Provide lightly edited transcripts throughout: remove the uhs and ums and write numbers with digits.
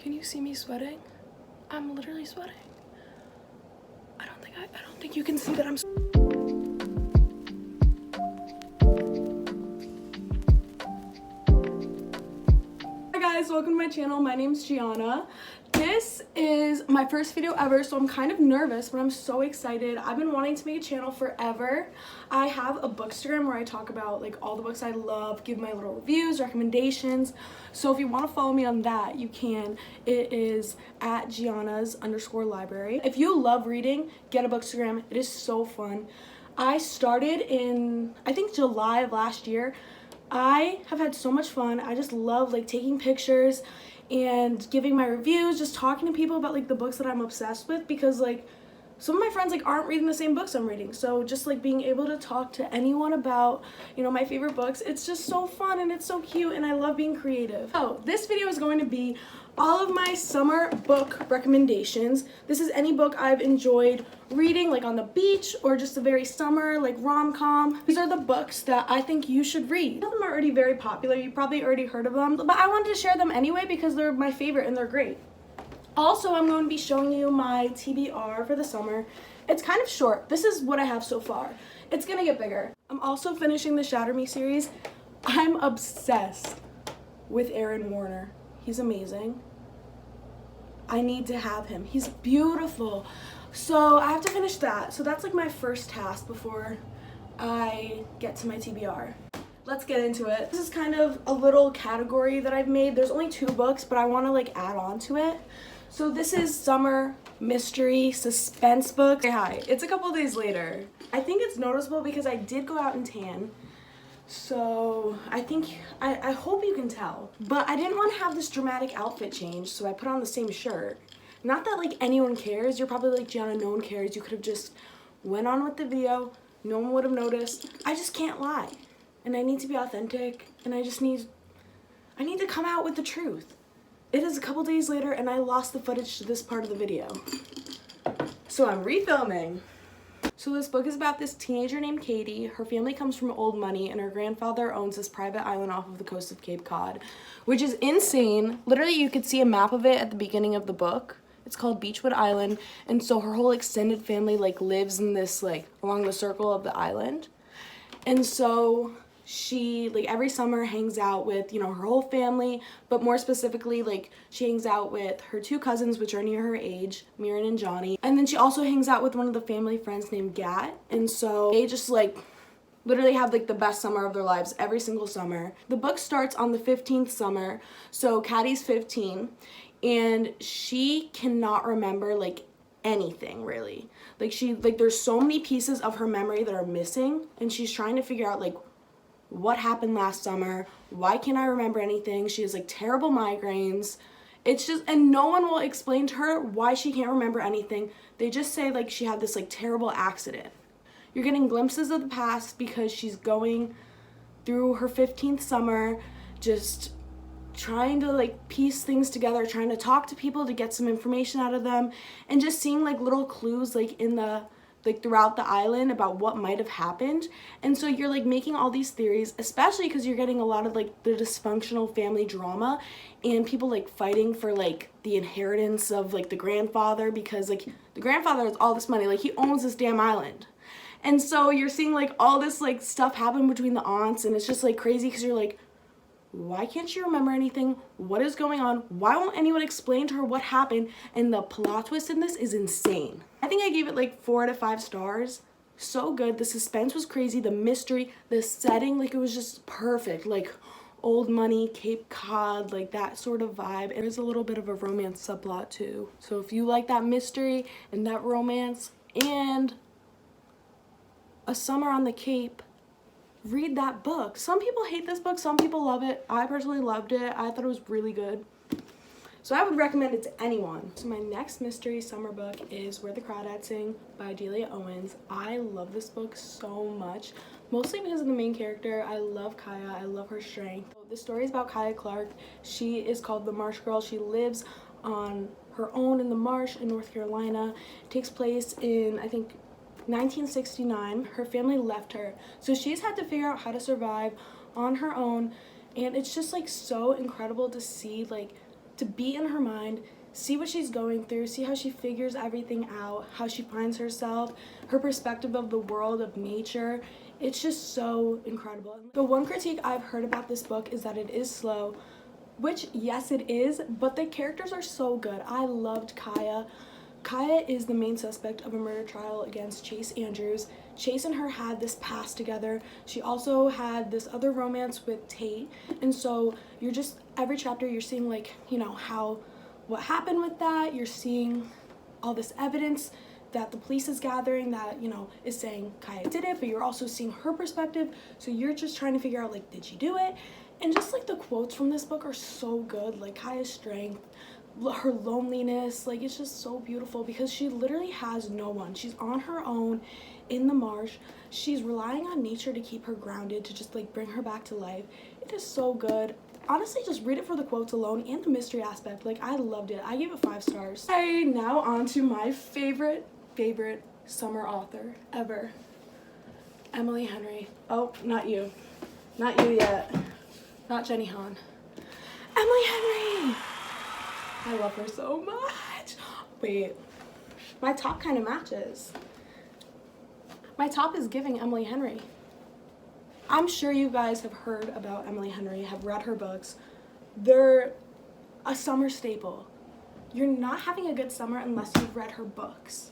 Can you see me sweating? I'm literally sweating. I don't think you can see that I'm Hi guys, welcome to my channel. My name's Gianna. This is my first video ever, so I'm kind of nervous, but I'm so excited. I've been wanting to make a channel forever. I have a Bookstagram where I talk about like all the books I love, give my little reviews, recommendations. So if you want to follow me on that, you can. It is at Gianna's_library. If you love reading, get a Bookstagram. It is so fun. I started in, I think, July of last year. I have had so much fun. I just love like taking pictures and giving my reviews, just talking to people about like the books that I'm obsessed with, because like some of my friends like aren't reading the same books I'm reading. So just like being able to talk to anyone about, you know, my favorite books, it's just so fun and it's so cute and I love being creative. So this video is going to be all of my summer book recommendations. This is any book I've enjoyed reading like on the beach or just a very summer like rom-com. These are the books that I think you should read. Some of them are already very popular. You probably already heard of them, but I wanted to share them anyway because they're my favorite and they're great. Also, I'm going to be showing you my TBR for the summer. It's kind of short. This is what I have so far. It's gonna get bigger. I'm also finishing the Shatter Me series. I'm obsessed with Aaron Warner. He's amazing. I need to have him. He's beautiful. So I have to finish that. So that's like my first task before I get to my TBR. Let's get into it. This is kind of a little category that I've made. There's only 2 books, but I want to like add on to it. So this is summer mystery suspense book. Hey, hi, it's a couple days later. I think it's noticeable because I did go out and tan. So I hope you can tell. But I didn't want to have this dramatic outfit change, so I put on the same shirt. Not that like anyone cares. You're probably like, Gianna, no one cares. You could have just went on with the video. No one would have noticed. I just can't lie. And I need to be authentic, and I need to come out with the truth. It is a couple days later and I lost the footage to this part of the video. So I'm refilming. So this book is about this teenager named Katie. Her family comes from old money and her grandfather owns this private island off of the coast of Cape Cod, which is insane. Literally, you could see a map of it at the beginning of the book. It's called Beachwood Island, and so her whole extended family like lives in this like along the circle of the island. And so she like every summer hangs out with, you know, her whole family, but more specifically like she hangs out with her 2 cousins, which are near her age, Mirren and Johnny, and then she also hangs out with one of the family friends named Gat. And so they just like literally have like the best summer of their lives every single summer. The book starts on the 15th summer, so Caddy's 15, and she cannot remember like anything really. Like there's so many pieces of her memory that are missing, and she's trying to figure out like what happened last summer, why can't I remember anything. She has like terrible migraines. It's just, and no one will explain to her why she can't remember anything. They just say like she had this like terrible accident. You're getting glimpses of the past because she's going through her 15th summer, just trying to like piece things together, trying to talk to people to get some information out of them, and just seeing like little clues like in the like throughout the island about what might have happened. And so you're like making all these theories, especially because you're getting a lot of like the dysfunctional family drama and people like fighting for like the inheritance of like the grandfather, because like the grandfather has all this money, like he owns this damn island. And so you're seeing like all this like stuff happen between the aunts, and it's just like crazy because you're like, why can't she remember anything? What is going on? Why won't anyone explain to her what happened? And the plot twist in this is insane. I think I gave it like 4 out of 5 stars. So good. The suspense was crazy. The mystery, the setting, like it was just perfect. Like old money, Cape Cod, like that sort of vibe. There's a little bit of a romance subplot too. So if you like that mystery and that romance and a summer on the Cape, read that book. Some people hate this book, some people love it. I personally loved it. I thought it was really good. So I would recommend it to anyone. So my next mystery summer book is Where the Crawdads Sing by Delia Owens. I love this book so much, mostly because of the main character. I love Kaya. I love her strength. The story is about Kaya Clark. She is called the Marsh Girl. She lives on her own in the marsh in North Carolina. It takes place in, I think, 1969. Her family left her, so she's had to figure out how to survive on her own, and it's just like so incredible to see like to be in her mind, see what she's going through, see how she figures everything out, how she finds herself, her perspective of the world, of nature. It's just so incredible. The one critique I've heard about this book is that it is slow, which yes it is, but the characters are so good. I loved Kaya. Kaya is the main suspect of a murder trial against Chase Andrews. Chase and her had this past together. She also had this other romance with Tate. And so you're just, every chapter you're seeing like, you know, what happened with that. You're seeing all this evidence that the police is gathering that, you know, is saying Kaya did it, but you're also seeing her perspective. So you're just trying to figure out like, did she do it? And just like the quotes from this book are so good, like Kaya's strength, her loneliness, like it's just so beautiful because she literally has no one. She's on her own in the marsh. She's relying on nature to keep her grounded, to just like bring her back to life. It is so good. Honestly, just read it for the quotes alone and the mystery aspect. Like, I loved it. I gave it 5 stars. Okay, now on to my favorite summer author ever, Emily Henry. Oh, not you yet. Not Jenny Han. Emily Henry. I love her so much. Wait, my top kind of matches. My top is giving Emily Henry. I'm sure you guys have heard about Emily Henry, have read her books. They're a summer staple. You're not having a good summer unless you've read her books.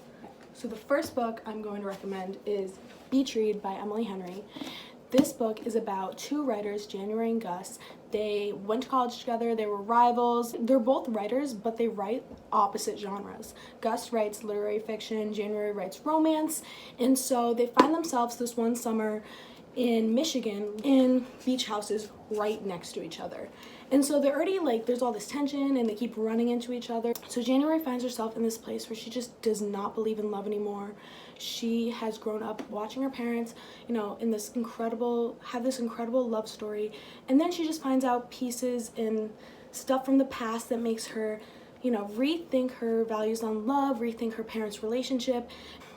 So the first book I'm going to recommend is Beach Read by Emily Henry. This book is about 2 writers, January and Gus. They went to college together, they were rivals. They're both writers, but they write opposite genres. Gus writes literary fiction, January writes romance, and so they find themselves this one summer in Michigan in beach houses right next to each other. And so they're already like, there's all this tension and they keep running into each other. So January finds herself in this place where she just does not believe in love anymore. She has grown up watching her parents, you know, in this incredible love story. And then she just finds out pieces and stuff from the past that makes her, you know, rethink her values on love, rethink her parents' relationship.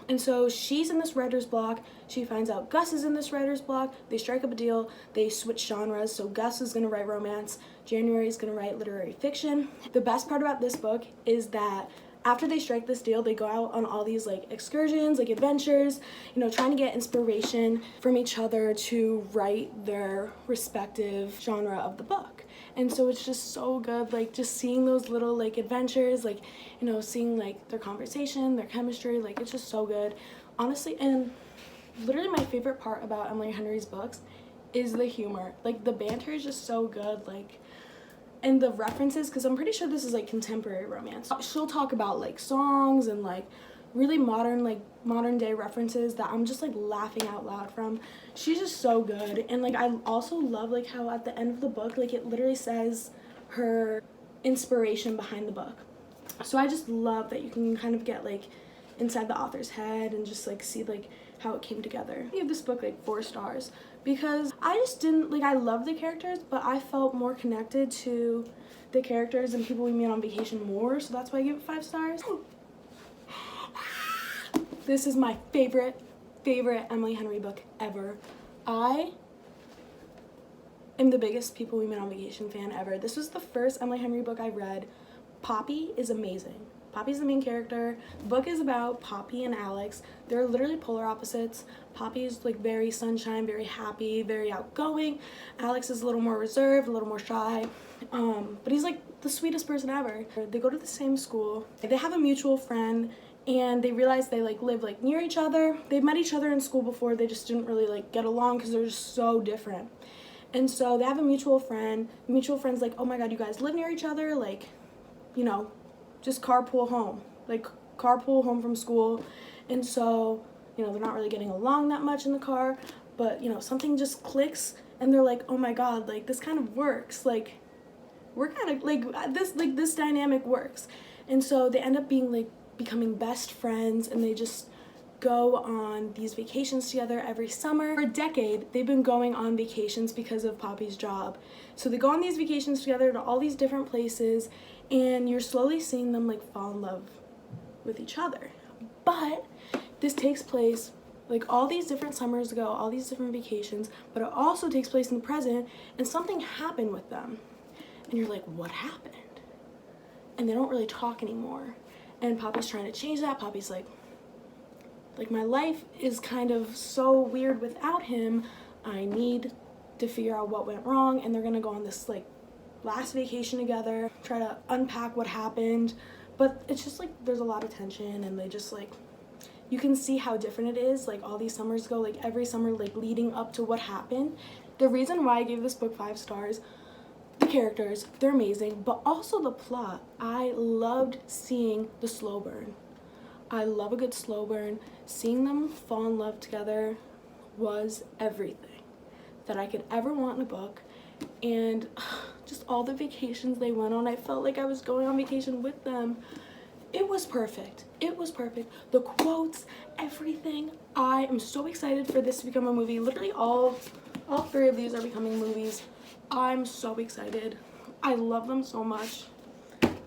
And so she's in this writer's block. She finds out Gus is in this writer's block. They strike up a deal. They switch genres. So Gus is going to write romance. January is going to write literary fiction. The best part about this book is that after they strike this deal, they go out on all these like excursions, like adventures, you know, trying to get inspiration from each other to write their respective genre of the book. And so it's just so good, like just seeing those little like adventures, like, you know, seeing like their conversation, their chemistry, like it's just so good, honestly. And literally my favorite part about Emily Henry's books is the humor. Like the banter is just so good, like, and the references, because I'm pretty sure this is like contemporary romance. She'll talk about like songs and like really modern day references that I'm just like laughing out loud from. She's just so good. And like I also love like how at the end of the book, like it literally says her inspiration behind the book. So I just love that you can kind of get like inside the author's head and just like see like how it came together. I gave this book like 4 stars because I just didn't like, I love the characters, but I felt more connected to the characters and people we meet on vacation more, so that's why I gave it 5 stars. This is my favorite Emily Henry book ever. I am the biggest People We Met on Vacation fan ever. This was the first Emily Henry book I read. Poppy is amazing. Poppy's the main character. The book is about Poppy and Alex. They're literally polar opposites. Poppy's like very sunshine, very happy, very outgoing. Alex is a little more reserved, a little more shy. But he's like the sweetest person ever. They go to the same school. They have a mutual friend and they realize they like live like near each other. They've met each other in school before. They just didn't really like get along because they're just so different. And so they have a mutual friend. The mutual friend's like, oh my god, you guys live near each other? Like, you know, just carpool home. Like, carpool home from school. And so, you know, they're not really getting along that much in the car. But, you know, something just clicks. And they're like, oh my god, like, this kind of works. Like, we're kind of, like, this dynamic works. And so they end up being, like, becoming best friends. And they just go on these vacations together every summer. For a decade, they've been going on vacations because of Poppy's job. So they go on these vacations together to all these different places, and you're slowly seeing them like fall in love with each other. But this takes place like all these different summers ago, all these different vacations, but it also takes place in the present, and something happened with them. And you're like, what happened? and they don't really talk anymore. And Poppy's trying to change that. Poppy's like my life is kind of so weird without him. I need to figure out what went wrong. And they're gonna go on this like last vacation together, try to unpack what happened. But it's just like there's a lot of tension, and they just like, you can see how different it is like all these summers ago, like every summer like leading up to what happened. The reason why I gave this book 5 stars, the characters, they're amazing, but also the plot. I loved seeing the slow burn. I love a good slow burn. Seeing them fall in love together was everything that I could ever want in a book. And just all the vacations they went on, I felt like I was going on vacation with them. It was perfect. It was perfect. The quotes, everything. I am so excited for this to become a movie. Literally all 3 of these are becoming movies. I'm so excited. I love them so much.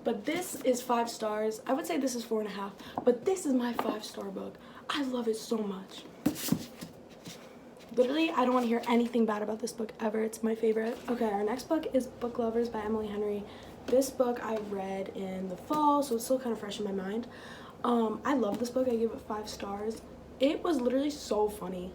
But this is 5 stars. I would say this is 4.5, but this is my 5-star book. I love it so much. Literally, I don't want to hear anything bad about this book ever. It's my favorite. Okay, our next book is Book Lovers by Emily Henry. This book I read in the fall, so it's still kind of fresh in my mind. I love this book. I give it 5 stars. It was literally so funny.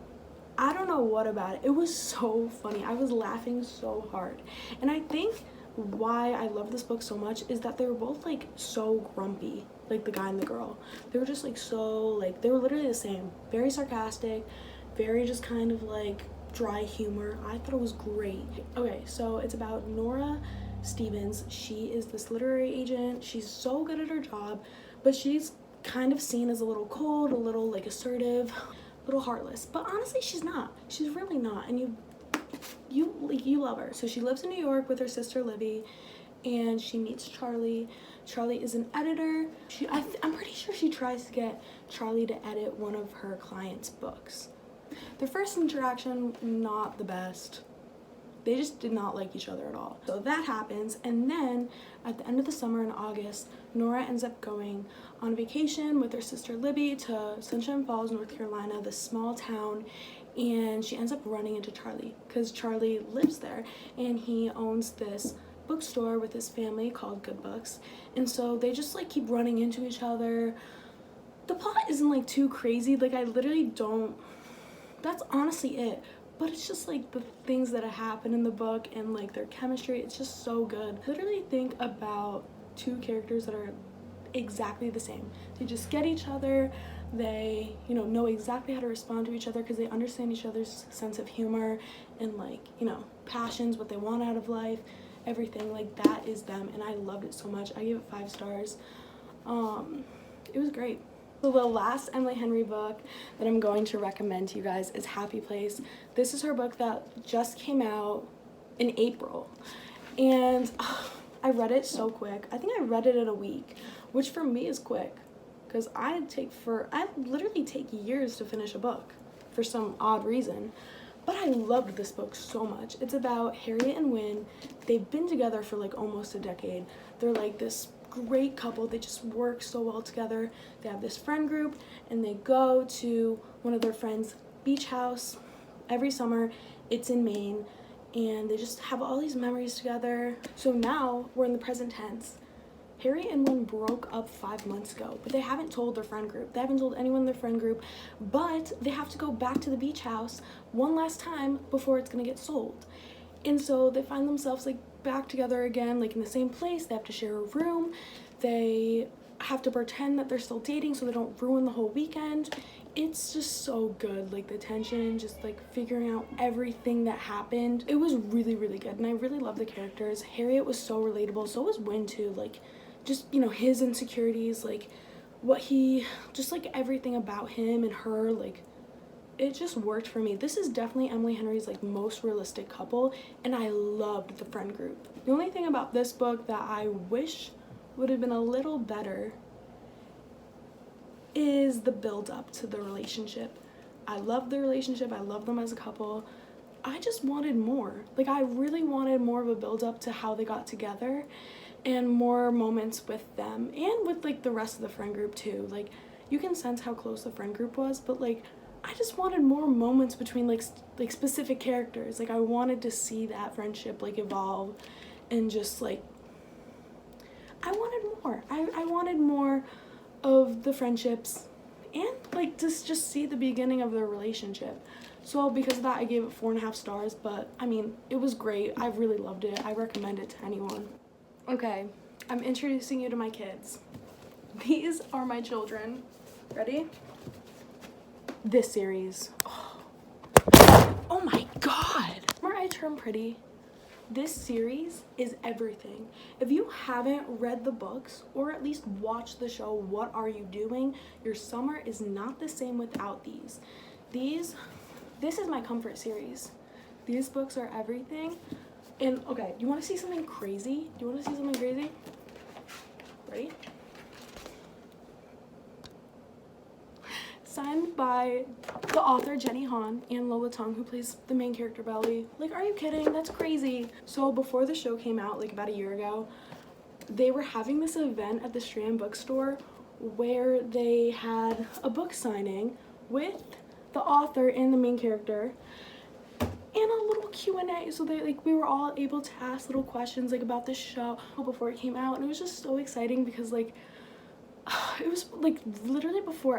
I don't know what about it. It was so funny. I was laughing so hard. And I think why I love this book so much is that they were both like so grumpy, like the guy and the girl. They were just like so like, they were literally the same. Very sarcastic, very just kind of like dry humor. I thought it was great. Okay, so it's about Nora Stevens. She is this literary agent. She's so good at her job, but she's kind of seen as a little cold, a little like assertive, a little heartless. But honestly, she's not. She's really not. And you love her. So she lives in New York with her sister Libby, and she meets Charlie. Charlie is an editor. I'm pretty sure she tries to get Charlie to edit one of her clients' books. Their first interaction, not the best. They just did not like each other at all. So that happens, and then at the end of the summer in August, Nora ends up going on vacation with her sister Libby to Sunshine Falls, North Carolina, this small town, and she ends up running into Charlie because Charlie lives there, and he owns this bookstore with his family called Good Books, and so they just like keep running into each other. The plot isn't like too crazy, like I literally don't, that's honestly it. But it's just like the things that happen in the book and like their chemistry, it's just so good. Literally think about 2 characters that are exactly the same. They just get each other, they know exactly how to respond to each other because they understand each other's sense of humor and like passions, what they want out of life, everything. Like that is them, and I loved it so much. I gave it 5 stars. It was great. So the last Emily Henry book that I'm going to recommend to you guys is Happy Place. This is her book that just came out in April, and I read it so quick. I think I read it in a week, which for me is quick because I literally take years to finish a book for some odd reason. But I loved this book so much. It's about Harriet and Wynne. They've been together for like almost a decade. They're like this great couple. They just work so well together. They have this friend group, and they go to one of their friends' beach house every summer. It's in Maine, and they just have all these memories together. So now we're in the present tense. Harry and Wynne broke up 5 months ago, but they haven't told their friend group. They haven't told anyone in their friend group, but they have to go back to the beach house one last time before it's gonna get sold. And so they find themselves like back together again, like in the same place. They have to share a room. They have to pretend that they're still dating so they don't ruin the whole weekend. It's just so good, like the tension, just like figuring out everything that happened. It was really, really good, and I really love the characters. Harriet was so relatable, so was Wynne too, like just, his insecurities, like just like everything about him and her, like it just worked for me. This is definitely Emily Henry's like most realistic couple, and I loved the friend group. The only thing about this book that I wish would have been a little better is the build up to the relationship. I love the relationship. I love them as a couple. I just wanted more. Like I really wanted more of a build up to how they got together and more moments with them and with like the rest of the friend group too. Like you can sense how close the friend group was, but like I just wanted more moments between like specific characters. Like I wanted to see that friendship like evolve, and just like I wanted more. wanted more of the friendships and like just see the beginning of their relationship. So because of that, I gave it 4.5 stars, but I mean, it was great. I really loved it. I recommend it to anyone. Okay, I'm introducing you to my kids. These are my children. Ready? This series. Oh my god! Remember I Turn Pretty? This series is everything. If you haven't read the books or at least watched the show, what are you doing? Your summer is not the same without these. This is my comfort series. These books are everything. And okay, you want to see something crazy? Do you want to see something crazy? Ready? Signed by the author Jenny Han and Lola Tong, who plays the main character Belly. Like, are you kidding? That's crazy. So before the show came out, like about a year ago, they were having this event at the Strand bookstore where they had a book signing with the author and the main character and a little Q&A. So we were all able to ask little questions like about the show before it came out, and it was just so exciting because like it was like literally before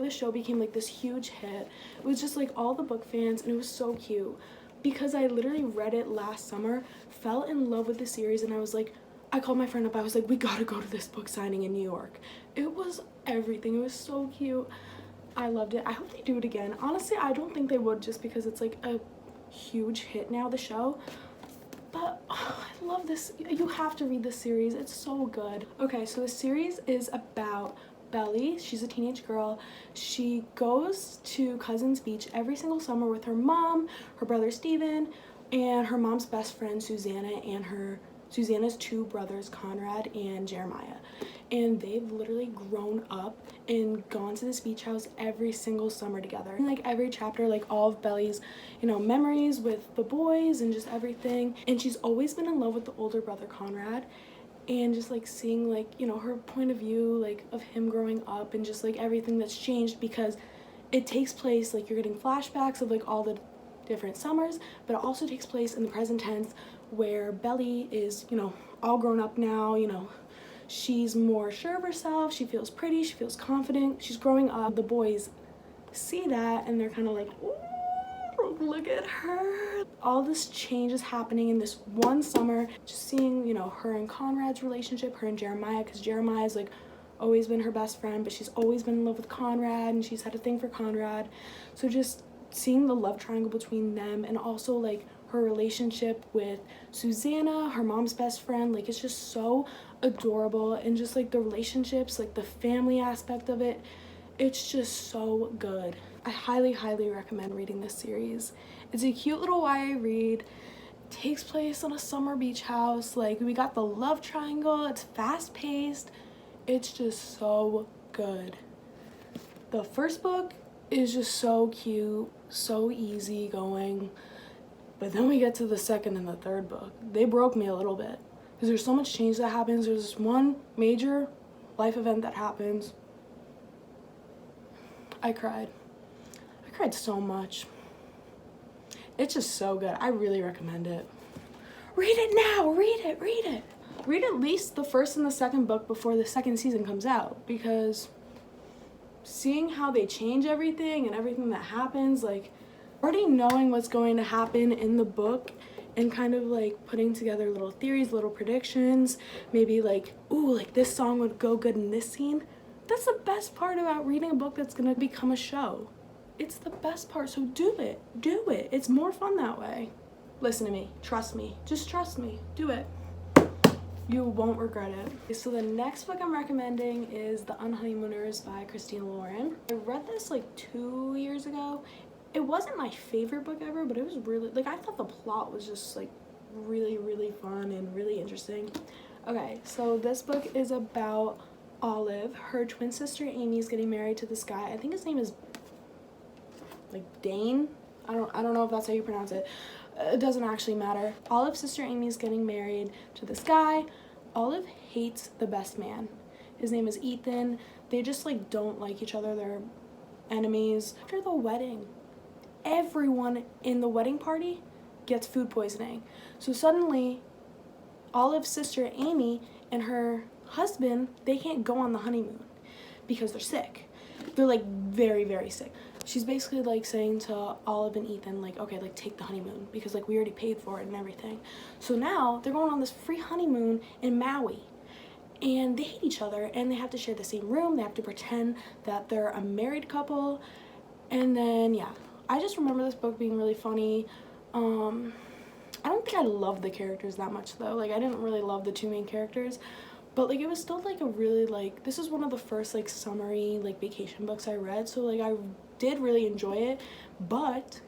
the show became like this huge hit. It was just like all the book fans, and it was so cute because I literally read it last summer, fell in love with the series, and I called my friend up. I was like, we gotta go to this book signing in New York. It was everything. It was so cute. I loved it. I hope they do it again. Honestly, I don't think they would, just because it's like a huge hit now, the show. But I love this. You have to read this series. It's so good. Okay, so the series is about Belly. She's a teenage girl. She goes to Cousins Beach every single summer with her mom, her brother Steven, and her mom's best friend Susanna, and Susanna's 2 brothers, Conrad and Jeremiah. And they've literally grown up and gone to this beach house every single summer together. And like every chapter, like all of Belly's, memories with the boys and just everything. And she's always been in love with the older brother, Conrad. And just like seeing like, her point of view, like of him growing up and just like everything that's changed, because it takes place, like you're getting flashbacks of like all the different summers, but it also takes place in the present tense where Belly is, all grown up now, she's more sure of herself, she feels pretty, she feels confident, she's growing up. The boys see that and they're kind of like, ooh, look at her. All this change is happening in this one summer, just seeing, her and Conrad's relationship, her and Jeremiah, because Jeremiah's like always been her best friend, but she's always been in love with Conrad and she's had a thing for Conrad. So just seeing the love triangle between them, and also like her relationship with Susanna, her mom's best friend, like it's just so adorable. And just like the relationships, like the family aspect of it, it's just so good. I highly recommend reading this series. It's a cute little YA read. It takes place on a summer beach house. Like we got the love triangle, it's fast paced, it's just so good. The first book is just so cute, so easy going. But then we get to the second and the third book. They broke me a little bit because there's so much change that happens. There's this one major life event that happens. I cried so much. It's just so good. I really recommend it. Read it now. Read it. Read at least the first and the second book before the second season comes out, because seeing how they change everything and everything that happens, like already knowing what's going to happen in the book and kind of like putting together little theories, little predictions, maybe like, ooh, like this song would go good in this scene. That's the best part about reading a book that's gonna become a show. It's the best part, so do it. It's more fun that way. Listen to me, trust me, just trust me, do it. You won't regret it. So the next book I'm recommending is The Unhoneymooners by Christina Lauren. I read this like 2 years ago. It wasn't my favorite book ever, but it was really, like, I thought the plot was just like really fun and really interesting. Okay, so this book is about Olive. Her twin sister Amy is getting married to this guy. I think his name is like Dane. I don't know if that's how you pronounce it. It doesn't actually matter. Olive's sister Amy is getting married to this guy. Olive hates the best man. His name is Ethan. They just like don't like each other. They're enemies. After the wedding, everyone in the wedding party gets food poisoning. So suddenly Olive's sister Amy and her husband, they can't go on the honeymoon because they're sick. They're like very, very sick. She's basically like saying to Olive and Ethan, like, okay, like take the honeymoon because like we already paid for it and everything. So now they're going on this free honeymoon in Maui, and they hate each other and they have to share the same room. They have to pretend that they're a married couple. And then yeah, I just remember this book being really funny. I don't think I loved the characters that much though. Like I didn't really love the two main characters, but like it was still like a really like, this is one of the first like summery like vacation books I read, so like I did really enjoy it. But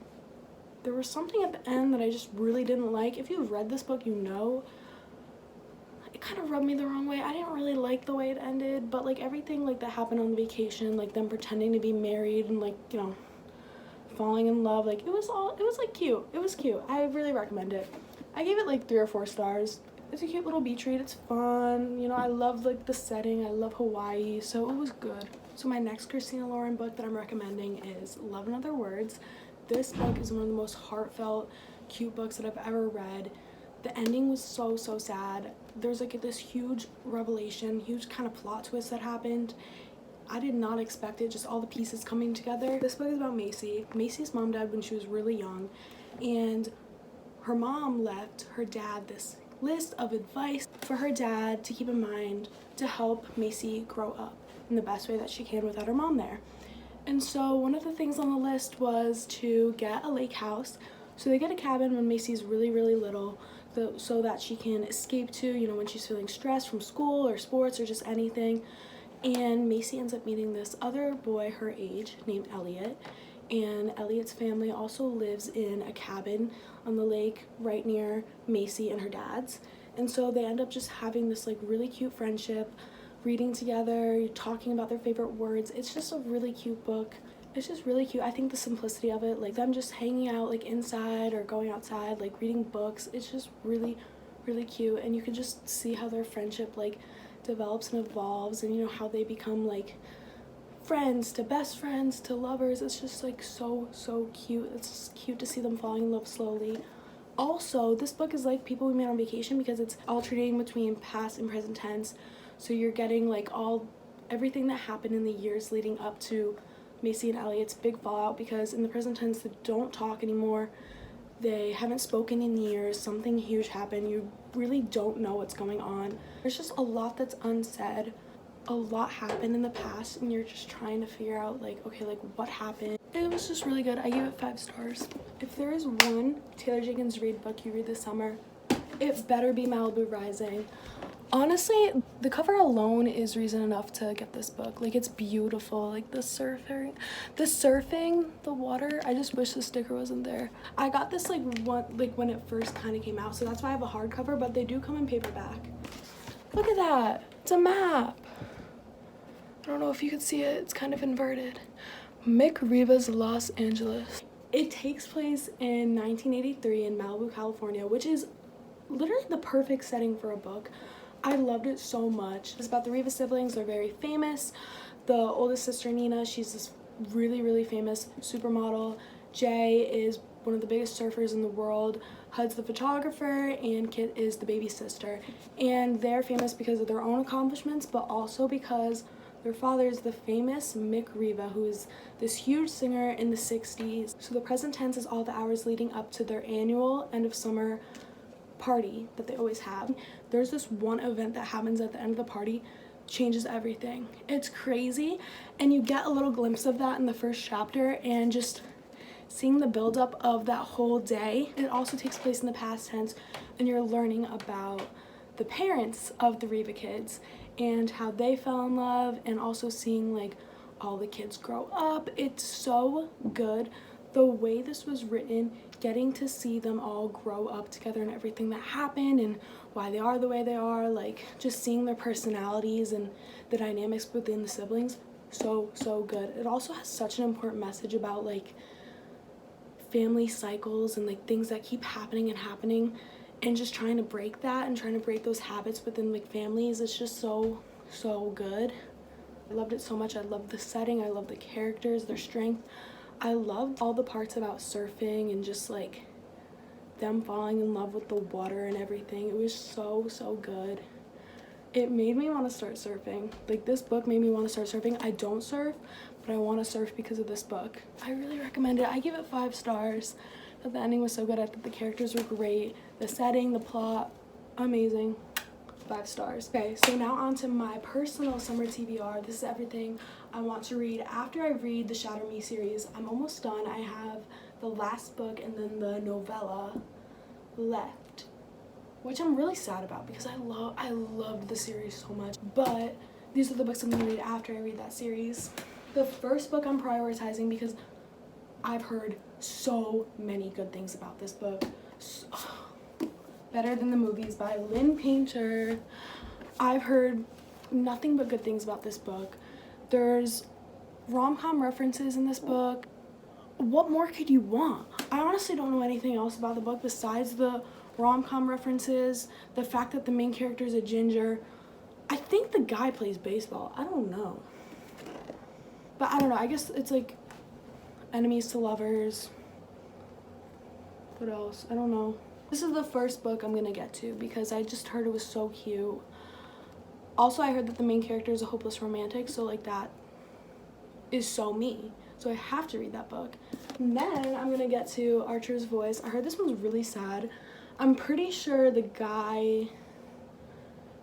there was something at the end that I just really didn't like. If you've read this book, you know it kind of rubbed me the wrong way. I didn't really like the way it ended, but like everything like that happened on the vacation, like them pretending to be married and like, you know, falling in love, like it was like cute. It was cute. I really recommend it. I gave it like 3 or 4 stars. It's a cute little beach read. It's fun, you know. I love like the setting. I love Hawaii, so it was good. So my next Christina Lauren book that I'm recommending is Love in Other Words. This book is one of the most heartfelt, cute books that I've ever read. The ending was so sad. There's like this huge revelation, huge kind of plot twist that happened. I did not expect it, just all the pieces coming together. This book is about Macy. Macy's mom died when she was really young, and her mom left her dad this list of advice for her dad to keep in mind to help Macy grow up in the best way that she can without her mom there. And so one of the things on the list was to get a lake house. So they get a cabin when Macy's really little, so that she can escape to, you know, when she's feeling stressed from school or sports or just anything. And Macy ends up meeting this other boy her age named Elliot, and Elliot's family also lives in a cabin on the lake right near Macy and her dad's. And so they end up just having this like really cute friendship, reading together, talking about their favorite words. It's just a really cute book. It's just really cute. I think the simplicity of it, like them just hanging out like inside or going outside, like reading books, it's just really cute. And you can just see how their friendship like develops and evolves, and you know how they become like friends to best friends to lovers. It's just like so cute. It's just cute to see them falling in love slowly. Also, this book is like People We Met on Vacation because it's alternating between past and present tense, so you're getting like everything that happened in the years leading up to Macy and Elliot's big fallout, because in the present tense they don't talk anymore. They haven't spoken in years. Something huge happened. You really don't know what's going on. There's just a lot that's unsaid. A lot happened in the past, and you're just trying to figure out, like, okay, like, what happened? It was just really good. I gave it 5 stars. If there is one Taylor Jenkins Reid book you read this summer, it better be Malibu Rising. Honestly, the cover alone is reason enough to get this book. Like, it's beautiful. Like, the surfing, the water. I just wish the sticker wasn't there. I got this like when it first kind of came out, so that's why I have a hardcover, but they do come in paperback. Look at that. It's a map. I don't know if you can see it. It's kind of inverted. Mick Riva's Los Angeles. It takes place in 1983 in Malibu, California, which is literally the perfect setting for a book. I loved it so much. It's about the Riva siblings. They're very famous. The oldest sister, Nina, she's this really famous supermodel. Jay is one of the biggest surfers in the world. Hud's the photographer, and Kit is the baby sister. And they're famous because of their own accomplishments, but also because their father is the famous Mick Riva, who is this huge singer in the 60s. So the present tense is all the hours leading up to their annual end of summer party that they always have. There's this one event that happens at the end of the party, changes everything. It's crazy, and you get a little glimpse of that in the first chapter, and just seeing the buildup of that whole day. It also takes place in the past tense, and you're learning about the parents of the Riva kids and how they fell in love, and also seeing like all the kids grow up. It's so good. The way this was written, getting to see them all grow up together and everything that happened and why they are the way they are, like just seeing their personalities and the dynamics within the siblings, so good. It also has such an important message about like family cycles and like things that keep happening and just trying to break that and trying to break those habits within like families. It's just so good. I loved it so much. I loved the setting. I loved the characters, their strength. I loved all the parts about surfing and just like them falling in love with the water and everything. It was so good. it made me want to start surfing. Like, this book made me want to start surfing. I don't surf, but I want to surf because of this book. I really recommend it. I give it 5 stars. I thought the ending was so good. I thought the characters were great. The setting, the plot, amazing. 5 stars. Okay, so now on to my personal summer TBR. This is everything I want to read after I read the Shatter Me series. I'm almost done. I have the last book and then the novella left, which I'm really sad about because I loved the series so much. But these are the books I'm gonna read after I read that series. The first book I'm prioritizing because I've heard so many good things about this book. Better Than the Movies by Lynn Painter. I've heard nothing but good things about this book. There's rom-com references in this book. What more could you want? I honestly don't know anything else about the book besides the rom-com references, the fact that the main character is a ginger. I think the guy plays baseball. I don't know. But I don't know. I guess it's like enemies to lovers. What else? I don't know. This is the first book I'm gonna get to because I just heard it was so cute. Also, I heard that the main character is a hopeless romantic, so like that is so me. So I have to read that book. And then I'm gonna get to Archer's Voice. I heard this one's really sad. I'm pretty sure the guy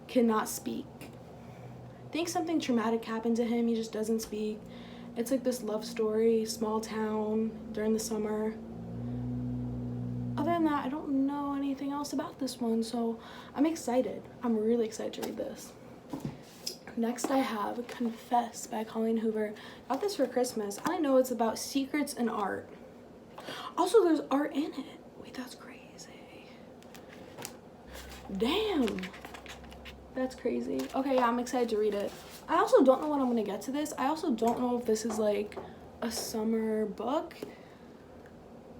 cannot speak. I think something traumatic happened to him. He just doesn't speak. It's like this love story, small town during the summer. Other than that, I don't know anything else about this one, so I'm excited. I'm really excited to read this. Next I have Confess by Colleen Hoover. Got this for Christmas. I know it's about secrets and art. Also, there's art in it. Wait, that's crazy. Damn. That's crazy. Okay, yeah, I'm excited to read it. I also don't know when I'm gonna get to this. I also don't know if this is like a summer book.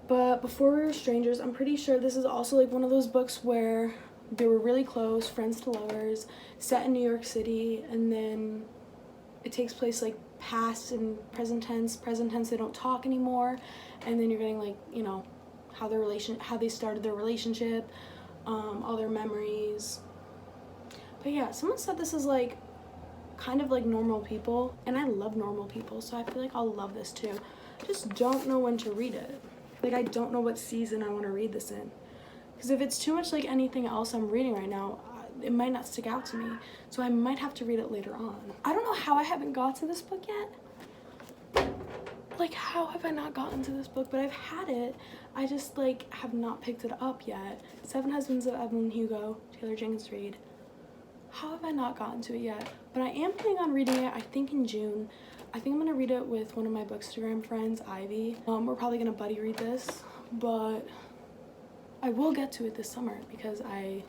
But Before We Were Strangers, I'm pretty sure this is also like one of those books where they were really close, friends to lovers, set in New York City, and then it takes place like past and present tense. Present tense, they don't talk anymore, and then you're getting like, you know, how they started their relationship, all their memories. But yeah, someone said this is like kind of like Normal People, and I love Normal People, so I feel like I'll love this too. Just don't know when to read it. Like, I don't know what season I want to read this in. Because if it's too much like anything else I'm reading right now, it might not stick out to me. So I might have to read it later on. I don't know how I haven't got to this book yet. Like, how have I not gotten to this book? But I've had it. I just, like, have not picked it up yet. 7 Husbands of Evelyn Hugo, Taylor Jenkins Reid. How have I not gotten to it yet? But I am planning on reading it, I think in June. I think I'm gonna read it with one of my Bookstagram friends, Ivy. We're probably gonna buddy read this, but I will get to it this summer because I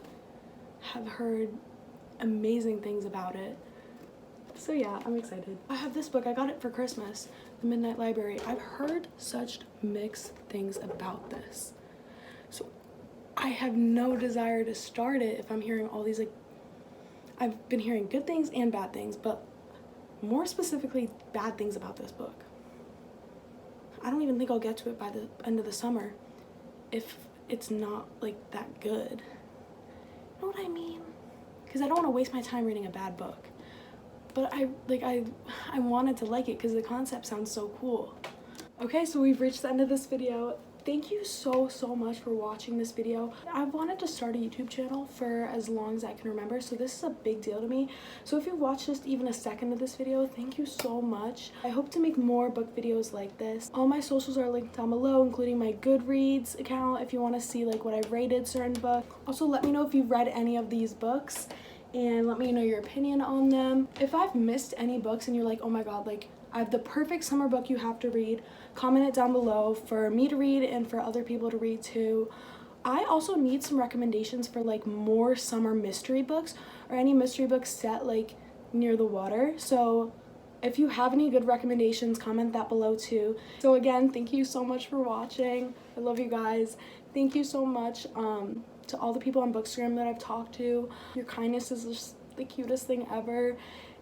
have heard amazing things about it. So yeah, I'm excited. I have this book, I got it for Christmas, The Midnight Library. I've heard such mixed things about this. So I have no desire to start it if I'm hearing all these, like, I've been hearing good things and bad things, but more specifically bad things about this book. I don't even think I'll get to it by the end of the summer if it's not like that good. You know what I mean? Because I don't want to waste my time reading a bad book. But I wanted to like it because the concept sounds so cool. Okay, so we've reached the end of this video. Thank you so much for watching this video. I've wanted to start a YouTube channel for as long as I can remember, so this is a big deal to me. So if you've watched just even a second of this video, thank you so much. I hope to make more book videos like this. All my socials are linked down below, including my Goodreads account if you want to see like what I rated certain books. Also, let me know if you've read any of these books and let me know your opinion on them. If I've missed any books and you're like, oh my god, like I have the perfect summer book you have to read, comment it down below for me to read and for other people to read too. I also need some recommendations for like more summer mystery books or any mystery books set like near the water. So if you have any good recommendations, comment that below too. So again, thank you so much for watching. I love you guys. Thank you so much to all the people on Bookstagram that I've talked to. Your kindness is just the cutest thing ever.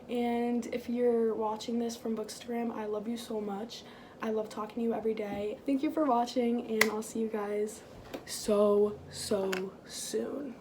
And if you're watching this from Bookstagram, I love you so much. I love talking to you every day. Thank you for watching, and I'll see you guys so soon.